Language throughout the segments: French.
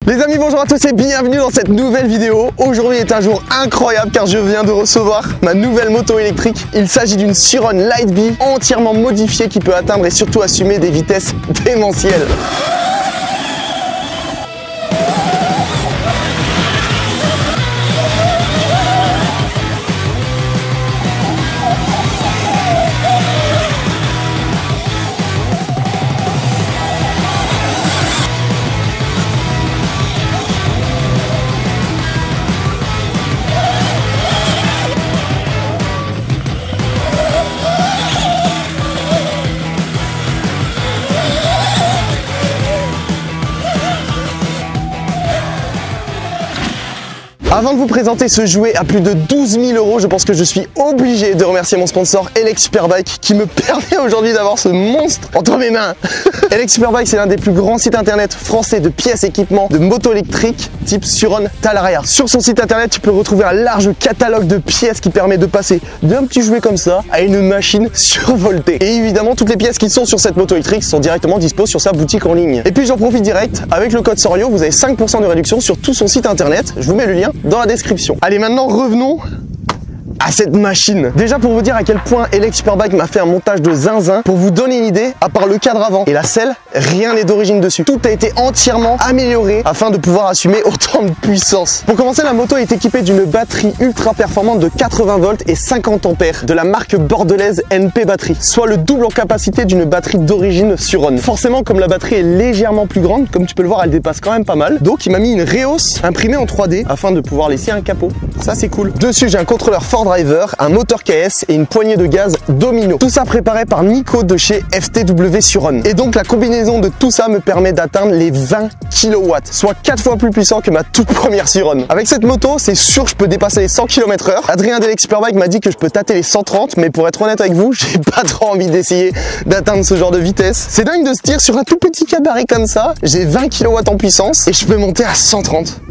Les amis, bonjour à tous et bienvenue dans cette nouvelle vidéo. Aujourd'hui est un jour incroyable car je viens de recevoir ma nouvelle moto électrique. Il s'agit d'une Suron Lightbee entièrement modifiée qui peut atteindre et surtout assumer des vitesses démentielles. Avant de vous présenter ce jouet à plus de 12 000 €, je pense que je suis obligé de remercier mon sponsor Elec Superbike qui me permet aujourd'hui d'avoir ce monstre entre mes mains. Elec Superbike, c'est l'un des plus grands sites internet français de pièces, équipements, de motos électriques type Suron Talaria. Sur son site internet, tu peux retrouver un large catalogue de pièces qui permet de passer d'un petit jouet comme ça à une machine survoltée. Et évidemment, toutes les pièces qui sont sur cette moto électrique sont directement dispo sur sa boutique en ligne. Et puis j'en profite direct, avec le code SORIO, vous avez 5% de réduction sur tout son site internet. Je vous mets le lien dans la description. Allez, maintenant revenons à cette machine. Déjà pour vous dire à quel point Elec Superbike m'a fait un montage de zinzin, pour vous donner une idée, à part le cadre avant et la selle, rien n'est d'origine dessus. Tout a été entièrement amélioré afin de pouvoir assumer autant de puissance. Pour commencer, la moto est équipée d'une batterie ultra performante de 80 volts et 50 ampères de la marque bordelaise NP Batterie, soit le double en capacité d'une batterie d'origine Suron. Forcément, comme la batterie est légèrement plus grande, comme tu peux le voir, elle dépasse quand même pas mal. Donc il m'a mis une rehausse imprimée en 3D afin de pouvoir laisser un capot. Ça c'est cool. Dessus, j'ai un contrôleur Ford Driver, un moteur KS et une poignée de gaz Domino. Tout ça préparé par Nico de chez FTW Suron. Et donc la combinaison de tout ça me permet d'atteindre les 20 kW, soit 4 fois plus puissant que ma toute première Suron. Avec cette moto, c'est sûr je peux dépasser les 100 km/h. Adrien d'Elec Superbike m'a dit que je peux tâter les 130, mais pour être honnête avec vous, j'ai pas trop envie d'essayer d'atteindre ce genre de vitesse. C'est dingue de se dire sur un tout petit cabaret comme ça, j'ai 20 kW en puissance et je peux monter à 130.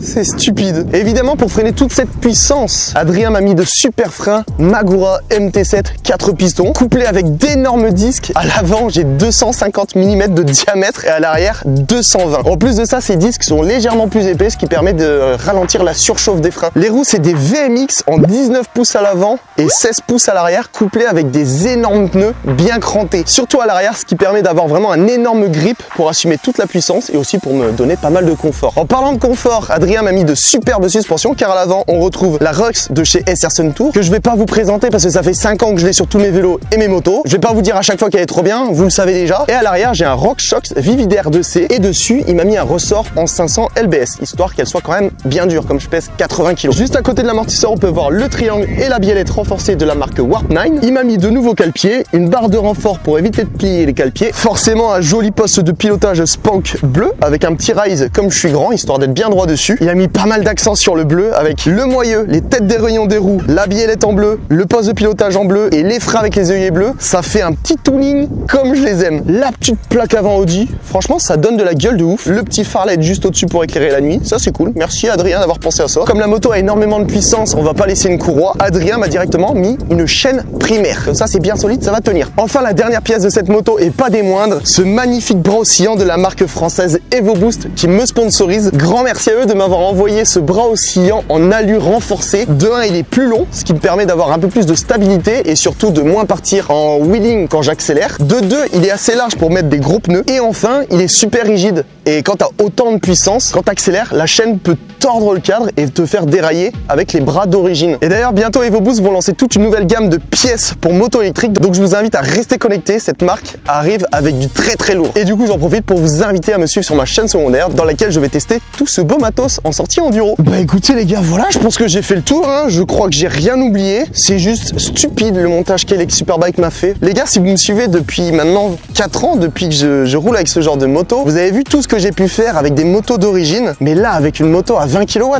C'est stupide. Et évidemment, pour freiner toute cette puissance, Adrien m'a mis de super freins Magura MT7 4 pistons, couplés avec d'énormes disques. À l'avant, j'ai 250 mm de diamètre et à l'arrière, 220. En plus de ça, ces disques sont légèrement plus épais, ce qui permet de ralentir la surchauffe des freins. Les roues, c'est des VMX en 19 pouces à l'avant et 16 pouces à l'arrière, couplés avec des énormes pneus bien crantés. Surtout à l'arrière, ce qui permet d'avoir vraiment un énorme grip pour assumer toute la puissance et aussi pour me donner pas mal de confort. En parlant de confort, Adrien m'a mis de superbes suspensions car à l'avant on retrouve la Rux de chez SRsun Tour que je vais pas vous présenter parce que ça fait 5 ans que je l'ai sur tous mes vélos et mes motos. Je vais pas vous dire à chaque fois qu'elle est trop bien, vous le savez déjà. Et à l'arrière j'ai un RockShox Vividaire 2C et dessus il m'a mis un ressort en 500 LBS histoire qu'elle soit quand même bien dure comme je pèse 80 kg. Juste à côté de l'amortisseur on peut voir le triangle et la biellette renforcée de la marque Warp 9. Il m'a mis de nouveaux cale-pieds, une barre de renfort pour éviter de plier les cale-pieds, forcément un joli poste de pilotage Spank bleu avec un petit rise comme je suis grand histoire d'être bien droit dessus. Il a mis pas mal d'accents sur le bleu avec le moyeu, les têtes des rayons des roues, la biellette en bleu, le poste de pilotage en bleu et les freins avec les œillets bleus. Ça fait un petit tuning comme je les aime. La petite plaque avant Audi, franchement ça donne de la gueule de ouf. Le petit phare LED juste au-dessus pour éclairer la nuit, ça c'est cool. Merci Adrien d'avoir pensé à ça. Comme la moto a énormément de puissance, on va pas laisser une courroie. Adrien m'a directement mis une chaîne primaire. Comme ça c'est bien solide, ça va tenir. Enfin la dernière pièce de cette moto et pas des moindres, ce magnifique bras oscillant de la marque française EvoBoost qui me sponsorise. Grand merci à eux de m'avoir envoyé ce bras oscillant en alu renforcé. De 1, il est plus long, ce qui me permet d'avoir un peu plus de stabilité et surtout de moins partir en wheeling quand j'accélère. De 2, il est assez large pour mettre des gros pneus. Et enfin, il est super rigide. Et quand tu as autant de puissance, quand tu accélères, la chaîne peut tordre le cadre et te faire dérailler avec les bras d'origine. Et d'ailleurs, bientôt EvoBoost vont lancer toute une nouvelle gamme de pièces pour moto électrique. Donc je vous invite à rester connecté. Cette marque arrive avec du très très lourd. Et du coup, j'en profite pour vous inviter à me suivre sur ma chaîne secondaire dans laquelle je vais tester tout ce beau matos en sortie enduro. Bah écoutez les gars, voilà, je pense que j'ai fait le tour, hein. Je crois que j'ai rien oublié. C'est juste stupide le montage qu'Elec Superbike m'a fait. Les gars, si vous me suivez depuis maintenant 4 ans, depuis que je roule avec ce genre de moto, vous avez vu tout ce que j'ai pu faire avec des motos d'origine. Mais là, avec une moto à 20 kW.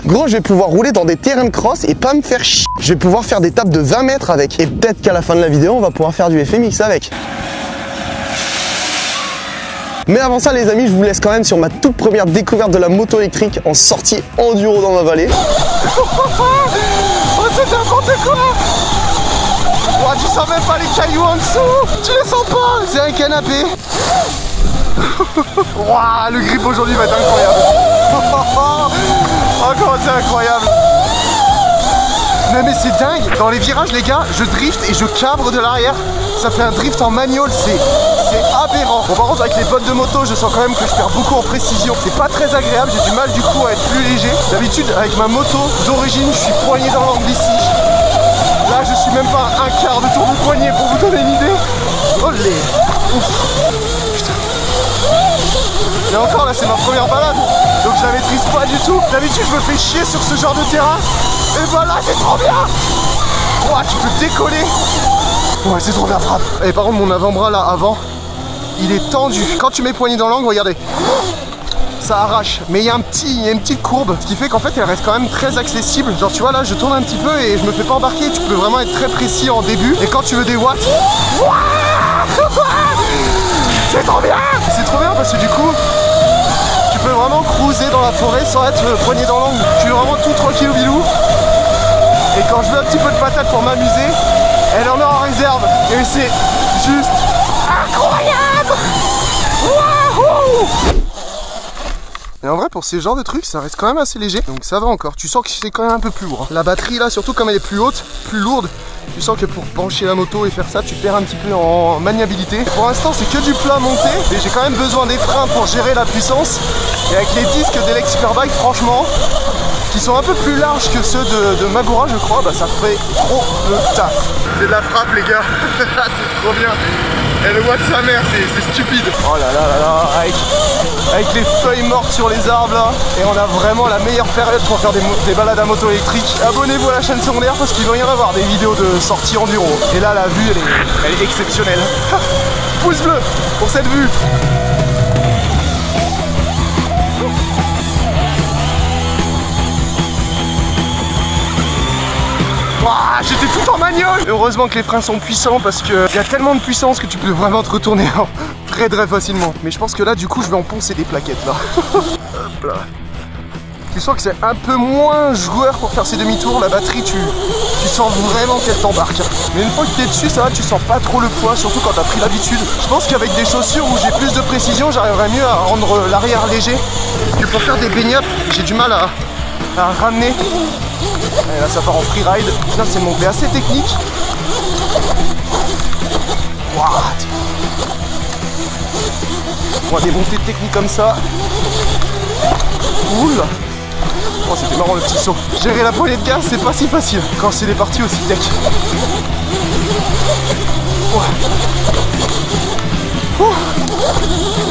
Gros, je vais pouvoir rouler dans des terrains de cross et pas me faire chier. Je vais pouvoir faire des tapes de 20 mètres avec. Et peut-être qu'à la fin de la vidéo, on va pouvoir faire du FMX avec. Mais avant ça les amis, je vous laisse quand même sur ma toute première découverte de la moto électrique en sortie enduro dans ma vallée. Oh c'est n'importe quoi. Oh, tu sens même pas les cailloux en dessous. Tu les sens pas. C'est un canapé. Waouh, le grip aujourd'hui va être incroyable. Oh, comment c'est incroyable. Non mais c'est dingue. Dans les virages les gars, je drift et je cabre de l'arrière. Ça fait un drift en manual, c'est aberrant. Bon par contre avec les bottes de moto, je sens quand même que je perds beaucoup en précision. C'est pas très agréable, j'ai du mal du coup à être plus léger. D'habitude avec ma moto d'origine, je suis poigné dans l'angle ici. Là je suis même pas un quart de tour de poignet pour vous donner une idée. Olé. Ouf. Putain. Et encore là c'est ma première balade, donc je la maîtrise pas du tout. D'habitude je me fais chier sur ce genre de terrain. Et bah là c'est trop bien. Ouah, tu peux décoller. Ouais c'est trop bien, frappe. Et par contre mon avant-bras là avant, il est tendu. Quand tu mets poignet dans l'angle, regardez, ça arrache. Mais il y a une petite courbe, ce qui fait qu'en fait elle reste quand même très accessible. Genre tu vois là je tourne un petit peu et je me fais pas embarquer. Tu peux vraiment être très précis en début. Et quand tu veux des watts, c'est trop bien. C'est trop bien parce que du coup tu peux vraiment cruiser dans la forêt sans être poignet dans l'angle. Tu es vraiment tout tranquille au bilou. Et quand je veux un petit peu de patate pour m'amuser, elle en a en réserve. Et c'est juste incroyable. Wouhou. Et en vrai pour ces genres de trucs ça reste quand même assez léger. Donc ça va encore. Tu sens que c'est quand même un peu plus lourd. La batterie là, surtout comme elle est plus haute, plus lourde, tu sens que pour pencher la moto et faire ça, tu perds un petit peu en maniabilité. Pour l'instant c'est que du plat monté. Et j'ai quand même besoin des freins pour gérer la puissance. Et avec les disques d'Elex Superbike, franchement, qui sont un peu plus larges que ceux de Magura je crois, bah ça fait trop le taf. C'est de la frappe les gars. C'est trop bien. Et le voit de sa mère, c'est stupide. Oh là là là là, avec les feuilles mortes sur les arbres là. Et on a vraiment la meilleure période pour faire des balades à moto électrique. Abonnez-vous à la chaîne secondaire parce qu'il va y en avoir des vidéos de sortie enduro. Et là la vue elle est exceptionnelle. Pouce bleu pour cette vue. J'étais tout en manuel. Heureusement que les freins sont puissants parce qu'il y a tellement de puissance que tu peux vraiment te retourner très facilement. Mais je pense que là du coup je vais enfoncer des plaquettes là. Hop là. Tu sens que c'est un peu moins joueur pour faire ses demi-tours. La batterie tu sens vraiment qu'elle t'embarque. Mais une fois que tu es dessus ça va, tu sens pas trop le poids, surtout quand tu as pris l'habitude. Je pense qu'avec des chaussures où j'ai plus de précision, j'arriverai mieux à rendre l'arrière léger. Parce que pour faire des baignades, j'ai du mal à ramener. Et là ça part en freeride. Là c'est monté assez technique. What? On a des montées techniques comme ça. Cool. Oh c'était marrant le petit saut. Gérer la poignée de gaz c'est pas si facile quand c'est des parties aussi tech.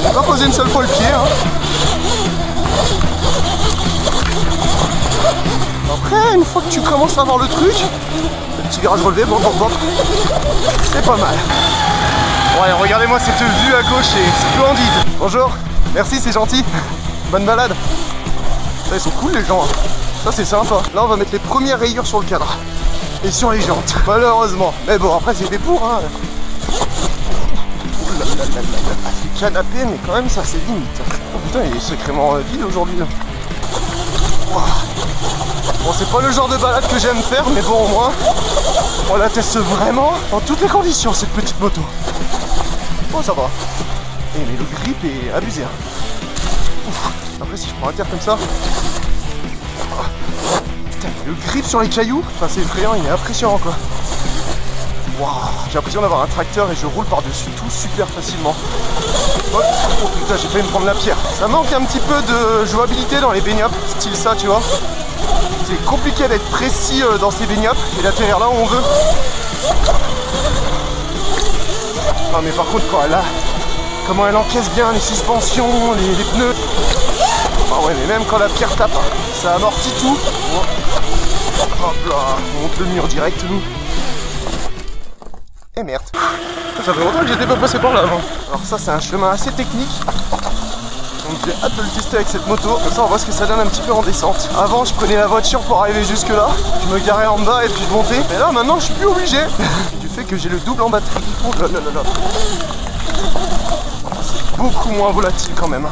J'ai pas posé une seule fois le pied hein. Après, une fois que tu commences à voir le truc, le petit virage relevé, bon, c'est pas mal. Ouais, regardez-moi cette vue à gauche, c'est splendide. Bonjour, merci, c'est gentil. Bonne balade. Ça, ils sont cool les gens. Ça, c'est sympa. Là, on va mettre les premières rayures sur le cadre et sur les jantes, malheureusement. Mais bon, après, c'est fait pour. Hein. C'est canapé, mais quand même, ça, c'est limite. Oh putain, il est sacrément vide aujourd'hui. Wow. Bon c'est pas le genre de balade que j'aime faire mais bon au moins on la teste vraiment dans toutes les conditions cette petite moto. Bon ça va. Mais le grip est abusé hein. Ouf. Après si je prends un terre comme ça. Putain le grip sur les cailloux, enfin c'est effrayant, il est impressionnant quoi. Waouh, j'ai l'impression d'avoir un tracteur et je roule par-dessus tout super facilement. Oh putain j'ai failli me prendre la pierre. Ça manque un petit peu de jouabilité dans les baignades, style ça tu vois. C'est compliqué d'être précis dans ces baignades et d'atterrir là où on veut. Non mais par contre quand elle a, comment elle encaisse bien les suspensions, les pneus. Ah ouais mais même quand la pierre tape, ça amortit tout. Hop là, on monte le mur direct nous. Et merde. Ça fait longtemps que j'étais pas passé par là avant. Alors ça c'est un chemin assez technique. Donc j'ai hâte de le tester avec cette moto. Comme ça on voit ce que ça donne un petit peu en descente. Avant je prenais la voiture pour arriver jusque là. Je me garais en bas et puis je montais. Mais là maintenant je suis plus obligé. Du fait que j'ai le double en batterie. Oh là là là là. C'est beaucoup moins volatile quand même.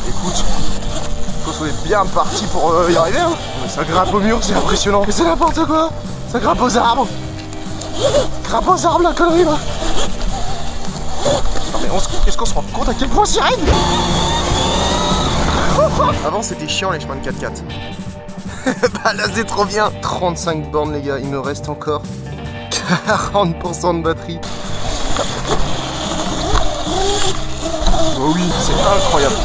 Écoute, faut être bien parti pour y arriver hein. Ça grimpe au mur, c'est impressionnant. Mais c'est n'importe quoi. Ça grimpe aux arbres. Grimpe aux arbres la connerie là. Non mais est-ce qu'on se rend compte à quel point c'est raide? Avant c'était chiant les chemins de 4x4. Bah là c'est trop bien. 35 bornes les gars, il me reste encore 40% de batterie. Oh oui, c'est incroyable.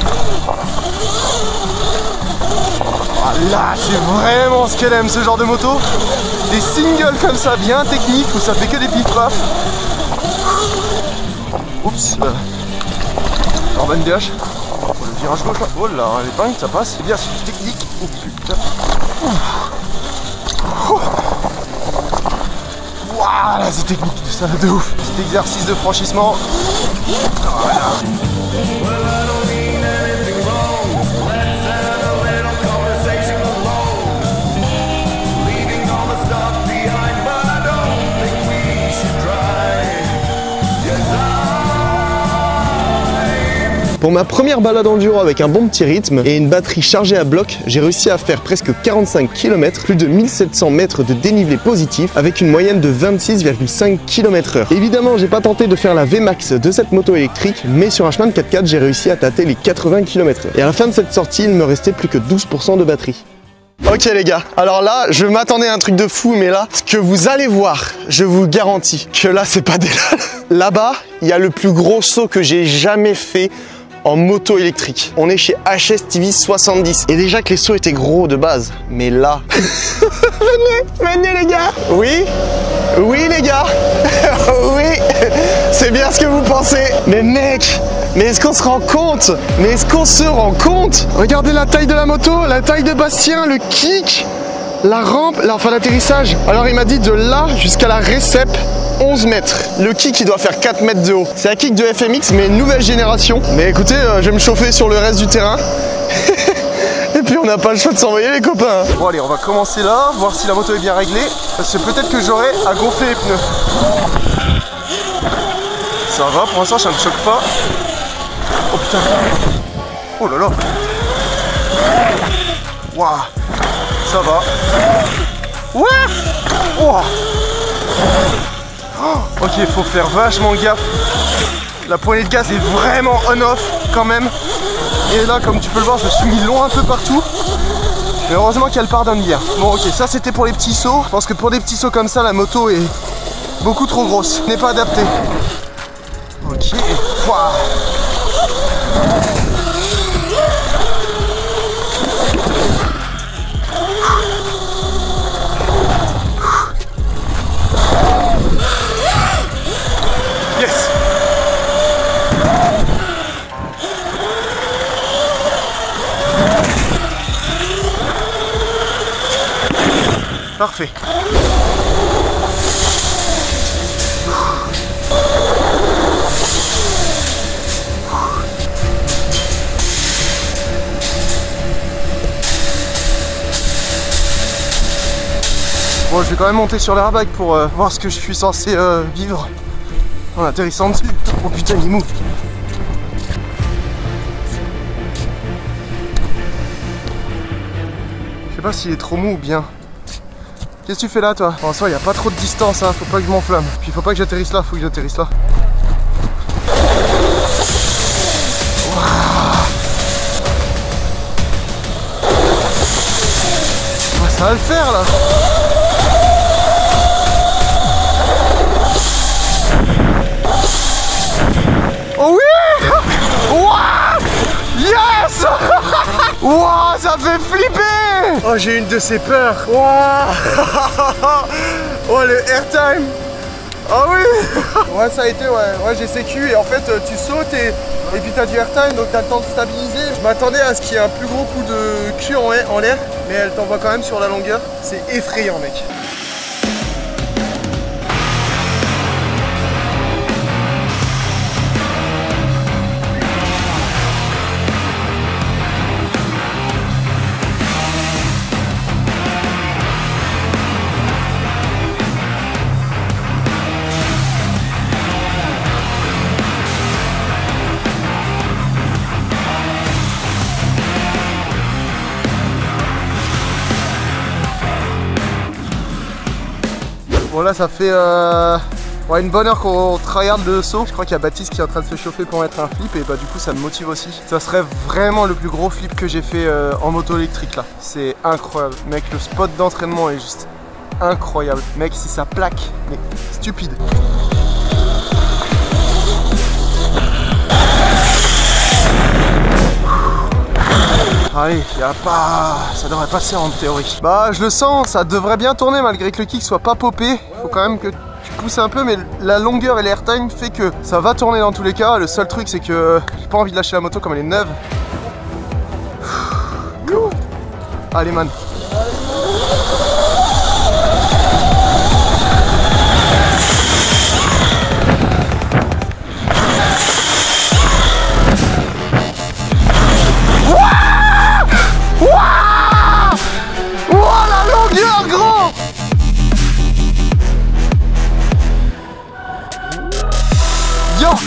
Ah là, c'est vraiment ce qu'elle aime, ce genre de moto. Des singles comme ça, bien techniques, où ça fait que des pif-paf. Oups. Orban DH. Le virage gauche là. Oh là, l'épingle, ça passe. C'est bien, c'est technique. Oh putain. Waouh, là, c'est technique, ça de ouf. Petit exercice de franchissement. Voilà. Pour ma première balade enduro avec un bon petit rythme et une batterie chargée à bloc, j'ai réussi à faire presque 45 km, plus de 1700 mètres de dénivelé positif avec une moyenne de 26,5 km/h. Évidemment, j'ai pas tenté de faire la VMAX de cette moto électrique, mais sur un chemin de 4x4, j'ai réussi à tâter les 80 km/h. Et à la fin de cette sortie, il me restait plus que 12% de batterie. Ok les gars, alors là, je m'attendais à un truc de fou, mais là, ce que vous allez voir, je vous garantis que là, c'est pas des Là-bas, il y a le plus gros saut que j'ai jamais fait en moto électrique. On est chez HSTV 70. Et déjà que les sauts étaient gros de base. Mais là... venez les gars. Oui les gars. Oui, c'est bien ce que vous pensez. Mais mec, mais est-ce qu'on se rend compte? Mais est-ce qu'on se rend compte? Regardez la taille de la moto, la taille de Bastien, le kick, la rampe, enfin l'atterrissage. Alors il m'a dit de là jusqu'à la récep, 11 mètres. Le kick, il doit faire 4 mètres de haut. C'est un kick de FMX, mais nouvelle génération. Mais écoutez, je vais me chauffer sur le reste du terrain. Et puis on n'a pas le choix de s'envoyer les copains. Bon allez, on va commencer là, voir si la moto est bien réglée. Parce que peut-être que j'aurai à gonfler les pneus. Ça va, pour l'instant ça ne me choque pas. Oh putain. Oh là là. Waouh. Ça va. Ouais. Wow. Oh, ok, il faut faire vachement gaffe. La poignée de gaz est vraiment on-off quand même. Et là, comme tu peux le voir, je me suis mis loin un peu partout. Mais heureusement qu'elle pardonne bien. Bon, ok, ça c'était pour les petits sauts. Je pense que pour des petits sauts comme ça, la moto est beaucoup trop grosse. N'est pas adaptée. Ok. Wow. Yes. Parfait. Bon, je vais quand même monter sur l'airbag pour voir ce que je suis censé vivre en atterrissant dessus. Oh putain, il est mou. Je sais pas s'il est trop mou ou bien. Qu'est-ce que tu fais là toi? Pour l'instant il n'y a pas trop de distance, hein. Faut pas que je m'enflamme. Puis faut pas que j'atterrisse là, faut que j'atterrisse là. Ouais, ça va le faire là. Oh oui. Wow. Yes. Wow, ça fait flipper. Oh, j'ai une de ces peurs. Wow. Oh, le airtime. Ah oui. Ouais, ça a été, ouais j'ai sécu et en fait tu sautes et puis t'as du airtime, donc t'as le temps de stabiliser. Je m'attendais à ce qu'il y ait un plus gros coup de cul en l'air, mais elle t'envoie quand même sur la longueur. C'est effrayant mec. Bon là ça fait ouais, une bonne heure qu'on regarde le saut. Je crois qu'il y a Baptiste qui est en train de se chauffer pour mettre un flip et bah du coup ça me motive aussi. Ça serait vraiment le plus gros flip que j'ai fait en moto électrique là. C'est incroyable. Mec, le spot d'entraînement est juste incroyable. Mec, si ça plaque, mais stupide. Allez, ça devrait passer en théorie. Bah je le sens, ça devrait bien tourner malgré que le kick soit pas popé. Faut quand même que tu pousses un peu, mais la longueur et l'airtime fait que ça va tourner dans tous les cas. Le seul truc c'est que j'ai pas envie de lâcher la moto comme elle est neuve. Allez man.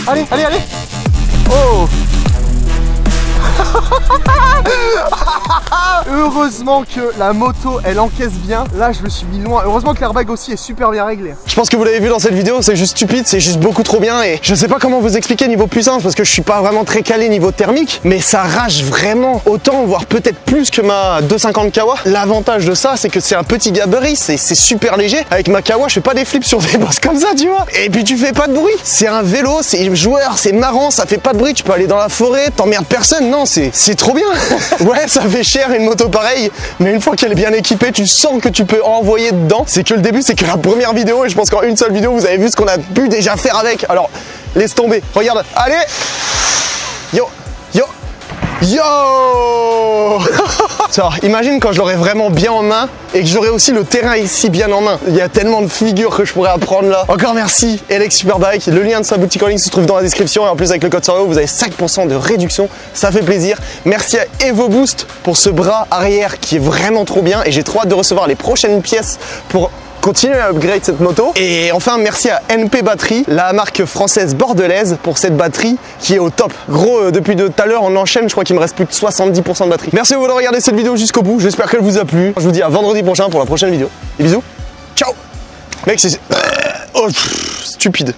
Allez, allez, allez. Oh. Heureusement que la moto elle encaisse bien. Là je me suis mis loin. Heureusement que l'airbag aussi est super bien réglé. Je pense que vous l'avez vu dans cette vidéo, c'est juste stupide, c'est juste beaucoup trop bien. Et je sais pas comment vous expliquer niveau puissance parce que je suis pas vraiment très calé niveau thermique, mais ça rage vraiment autant, voire peut-être plus que ma 250 Kawa. L'avantage de ça, c'est que c'est un petit gabarit, c'est super léger. Avec ma Kawa, je fais pas des flips sur des bosses comme ça, tu vois. Et puis tu fais pas de bruit. C'est un vélo, c'est joueur, c'est marrant, ça fait pas de bruit. Tu peux aller dans la forêt, t'emmerdes personne. Non, c'est trop bien. Ouais, ça fait cher une moto pareille, mais une fois qu'elle est bien équipée, tu sens que tu peux envoyer dedans. C'est que le début, c'est que la première vidéo, et je pense qu'en une seule vidéo, vous avez vu ce qu'on a pu déjà faire avec. Alors, laisse tomber. Regarde, allez. Yo, yo, yo. Alors, imagine quand je l'aurai vraiment bien en main et que j'aurai aussi le terrain ici bien en main. Il y a tellement de figures que je pourrais apprendre là. Encore merci Elex Superbike. Le lien de sa boutique en ligne se trouve dans la description et en plus avec le code SORIO vous avez 5% de réduction. Ça fait plaisir. Merci à EvoBoost pour ce bras arrière qui est vraiment trop bien et j'ai trop hâte de recevoir les prochaines pièces pour continuer à upgrade cette moto. Et enfin merci à NP Batterie, la marque française bordelaise, pour cette batterie qui est au top. Gros, depuis tout à l'heure on enchaîne, je crois qu'il me reste plus de 70% de batterie. Merci à vous de regarder cette vidéo jusqu'au bout, j'espère qu'elle vous a plu. Je vous dis à vendredi prochain pour la prochaine vidéo. Des bisous, ciao. Mec c'est... Oh, stupide.